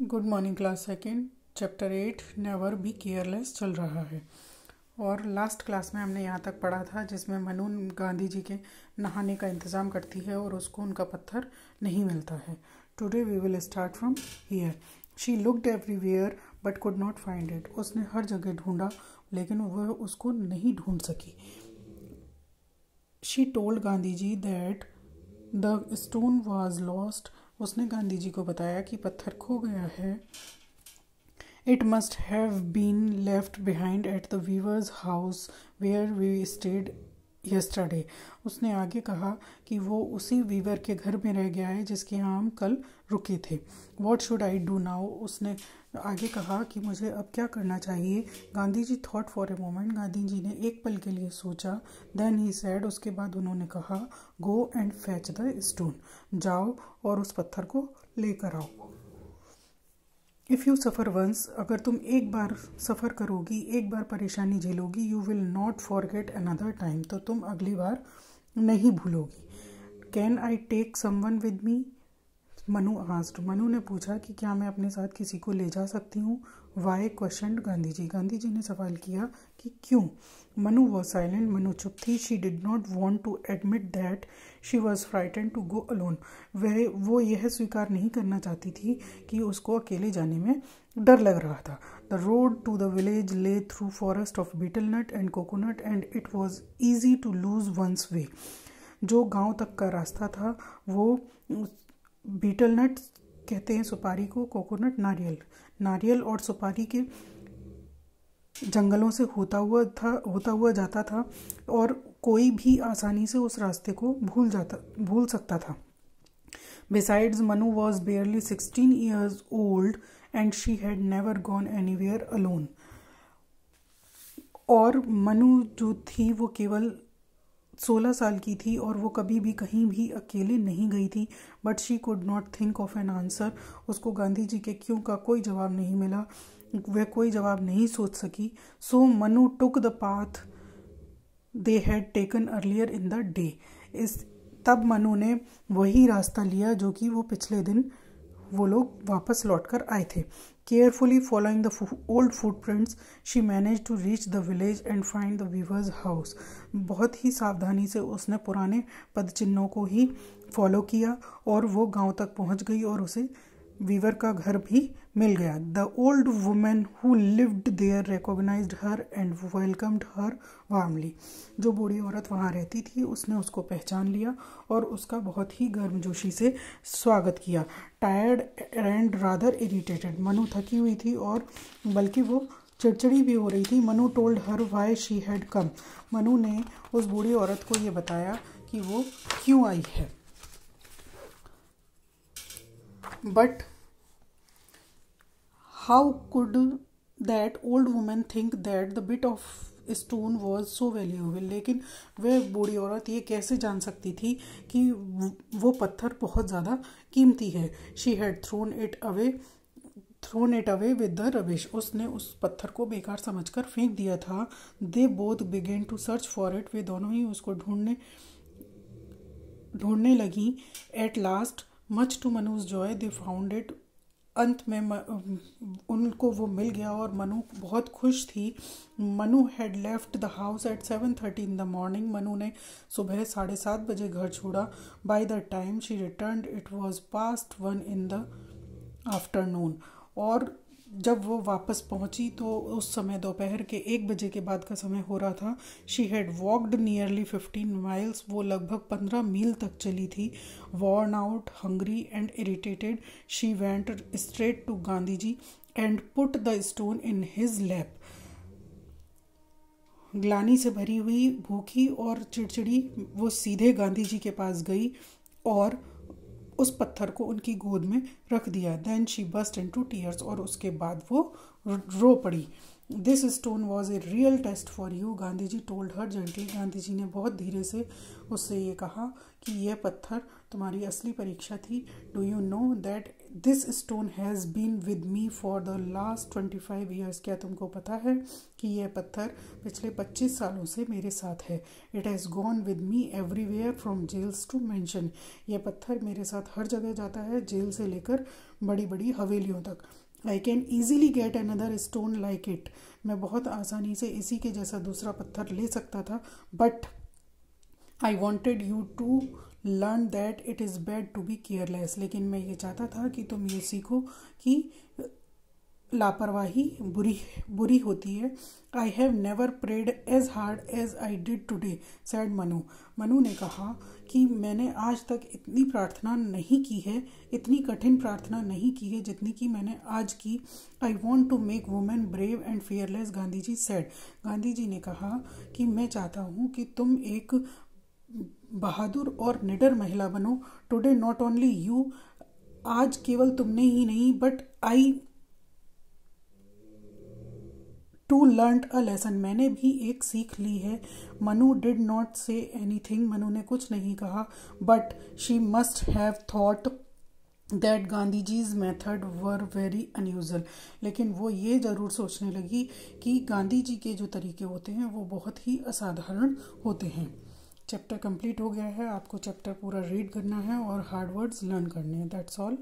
Good morning class second chapter 8 never be careless चल रहा है। और लास्ट क्लास में हमने यहाँ तक पढ़ा था जिसमें मनु गांधी जी के नहाने का इंतज़ाम करती है और उसको उनका पत्थर नहीं मिलता है। Today we will start from here. She looked everywhere but could not find it. उसने हर जगह ढूंढा लेकिन वह उसको नहीं ढूंढ सकी। She told Gandhi ji that the stone was lost. उसने गांधी जी को बताया कि पत्थर खो गया है। It must have been left behind at the weavers house where we stayed yesterday. उसने आगे कहा कि वो उसी वीवर के घर में रह गया है जिसके यहाँ हम कल रुके थे। What should I do now. उसने आगे कहा कि मुझे अब क्या करना चाहिए। Gandhi ji thought for a moment. Gandhi ji ने एक पल के लिए सोचा। Then he said. उसके बाद उन्होंने कहा go and fetch the stone. जाओ और उस पत्थर को लेकर आओ। If you suffer once. अगर तुम एक बार सफ़र करोगी, एक बार परेशानी झेलोगी, you will not forget another time. तो तुम अगली बार नहीं भूलोगी। Can I take someone with me. Manu asked. Manu ने पूछा कि क्या मैं अपने साथ किसी को ले जा सकती हूँ। Y question Gandhi ji. गांधी जी ने सवाल किया कि क्यों। Manu was silent. मनु चुप थी। She did not want to admit that she was frightened to go alone. वो यह स्वीकार नहीं करना चाहती थी कि उसको अकेले जाने में डर लग रहा था। The road to the village lay through forest of betel nut and coconut and it was easy to lose one's way. जो गांव तक का रास्ता था वो बीटल नट कहते हैं सुपारी को, कोकोनट नारियल और सुपारी के जंगलों से होता हुआ जाता था और कोई भी आसानी से उस रास्ते को भूल सकता था। Besides, Manu was barely 16 years old and she had never gone anywhere alone. और मनु जो थी वो केवल 16 साल की थी और वो कभी भी कहीं भी अकेले नहीं गई थी। But she could not think of an answer. उसको गांधी जी के क्यों का कोई जवाब नहीं मिला। वह कोई जवाब नहीं सोच सकी। So Manu took the path they had taken earlier in the day. तब मनु ने वही रास्ता लिया जो कि वो पिछले दिन वो लोग वापस लौट कर आए थे। Carefully following the old footprints she manage to reach the village and find the weavers house. बहुत ही सावधानी से उसने पुराने पदचिन्हों को ही फॉलो किया और वो गांव तक पहुंच गई और उसे वीवर का घर भी मिल गया। The old women who lived there recognised her and welcomed her warmly. जो बूढ़ी औरत वहाँ रहती थी उसने उसको पहचान लिया और उसका बहुत ही गर्मजोशी से स्वागत किया। Tired and rather irritated. Manu थकी हुई थी और बल्कि वो चिड़चिड़ी भी हो रही थी। Manu told her why she had come. Manu ने उस बूढ़ी औरत को ये बताया कि वो क्यों आई है। But how could that old woman think that the bit of stone was so valuable। लेकिन वह बूढ़ी औरत ये कैसे जान सकती थी कि वो पत्थर बहुत ज़्यादा कीमती है। she had thrown it away with the rubbish। उसने उस पत्थर को बेकार समझकर फेंक दिया था। they both began to search for it। वे दोनों ही उसको ढूंढने लगी। at last much to Manu's joy they found it। अंत में उनको वो मिल गया और मनु बहुत खुश थी। Manu had left the house at 7:30 in the morning. Manu ने सुबह 7:30 बजे घर छोड़ा। By the time she returned it was past 1 in the afternoon. और जब वो वापस पहुंची तो उस समय दोपहर के 1 बजे के बाद का समय हो रहा था। She had walked nearly 15 miles. वो लगभग 15 मील तक चली थी। Worn out, hungry and irritated she went straight to Gandhi ji and put the stone in his lap. ग्लानि से भरी हुई, भूखी और चिड़चिड़ी वो सीधे गांधी जी के पास गई और उस पत्थर को उनकी गोद में रख दिया। Then she burst into tears. और उसके बाद वो रो पड़ी। This stone was a real test for you. Gandhi ji told her gently. Gandhi ji ने बहुत धीरे से उससे ये कहा कि यह पत्थर तुम्हारी असली परीक्षा थी। Do you know that this stone has been with me for the last 25 years. क्या तुमको पता है कि यह पत्थर पिछले 25 सालों से मेरे साथ है। It has gone with me everywhere from jails to mansion. यह पत्थर मेरे साथ हर जगह जाता है, जेल से लेकर बड़ी बड़ी हवेलियों तक। I can easily get another stone like it. मैं बहुत आसानी से इसी के जैसा दूसरा पत्थर ले सकता था, but I wanted you to learn that it is bad to be careless. लेकिन मैं ये चाहता था कि तुम ये सीखो कि लापरवाही बुरी होती है। I have never prayed as hard as I did today said Manu. Manu ने कहा कि मैंने आज तक इतनी प्रार्थना नहीं की है, इतनी कठिन प्रार्थना नहीं की है जितनी कि मैंने आज की। I want to make women brave and fearless, Gandhi ji said. Gandhi ji ने कहा कि मैं चाहता हूँ कि तुम एक बहादुर और निडर महिला बनो। टुडे नॉट ओनली यू, आज केवल तुमने ही नहीं, but I too learn a lesson, मैंने भी एक सीख ली है। Manu did not say anything, Manu ने कुछ नहीं कहा, but she must have thought that Gandhi ji's method were very unusual. लेकिन वो ये ज़रूर सोचने लगी कि गांधी जी के जो तरीके होते हैं वो बहुत ही असाधारण होते हैं। चैप्टर कंप्लीट हो गया है। आपको चैप्टर पूरा रीड करना है और हार्ड वर्ड्स लर्न करने हैं। That's all.